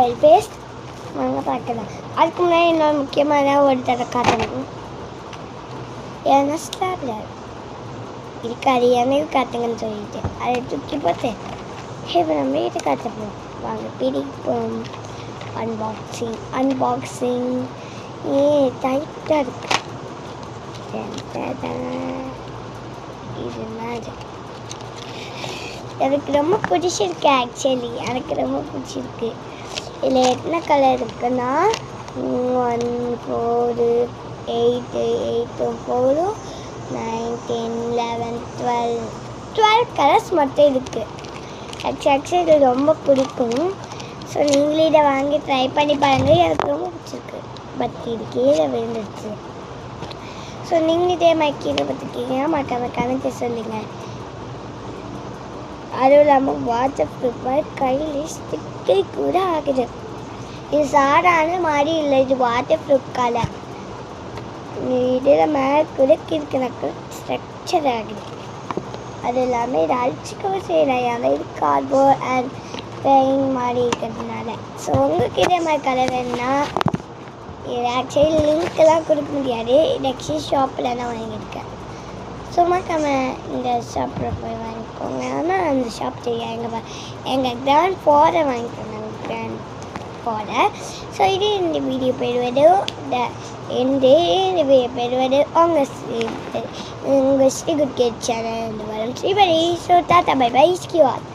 Oil paste வாங்க பார்க்கலாம். அதுக்கு முன்னாடி இன்னொரு முக்கியமான ஒரு தடவை காட்டணும். ஏன்னா ஸ்டார்டர் இருக்காது எனக்கு காட்டுங்கன்னு சொல்லிட்டு அதை தூக்கி போட்டு இப்போ நம்ம வீட்டு காட்டப்போம். வாங்க பிடிப்போம். அன்பாக்சிங் டைட்டாக இருக்கு. இதுதான் எனக்கு ரொம்ப பிடிச்சிருக்கு. ஆக்சுவலி எனக்கு ரொம்ப பிடிச்சிருக்கு. இதில் என்ன கலர் இருக்குன்னா 1 4 8 8 4 9 10 11 12 கலர்ஸ் மட்டும் இருக்குது. ஆக்சுவலி இது ரொம்ப பிடிக்கும். ஸோ நீங்களே இதை வாங்கி ட்ரை பண்ணி பாருங்கள். எனக்கு ரொம்ப பிடிச்சிருக்கு. பட் இது கீழே விழுந்துச்சு. ஸோ நீங்கள் இதே மாதிரி கீழே பார்த்துருக்கீங்கன்னா மறக்காமல் கமெண்ட்டை சொல்லுங்கள். அதுவும் இல்லாமல் வாட்டர் ப்ரூஃப் மாதிரி கையில் ஸ்டிக்கர் கூட ஆகுது. இது சாதாரண மாதிரி இல்லை, இது வாட்டர் ப்ரூஃப் கலர். இதில் மேலே கூட கிறுக்கினக்கு ஸ்ட்ரக்சர் ஆகுது. அது இல்லாமல் இது அழிச்சிக்கவும் செய்யலாம். ஏன்னா இது கார்ட்போர்ட் அண்ட் பெயிண்ட் மாதிரி இருக்கிறதுனால. ஸோ உங்களுக்கு இதே மாதிரி கலர் வேணுன்னா இது ஆக்சுவலி லிங்க்கெல்லாம் கொடுக்க முடியாது. நெக்ஸ்ட் ஷாப்பில் தான் வாங்கியிருக்கேன். சும்மா இந்த ஷாப்பில் போய் வாங்கிக்கோங்க. ஆனால் அந்த ஷாப் தெரியாது. எங்கள் கிராண்ட் ஃபாதர் வாங்கிக்கோங்க. Grand father. ஸோ இது இந்த வீடியோ பெறுவது இந்த வீடியோ பெறுவது உங்கள் ஸ்ரீகுட் கேட் சேனல் வரும் Sripathi. So tata bye bye ஸ்கிவாட்.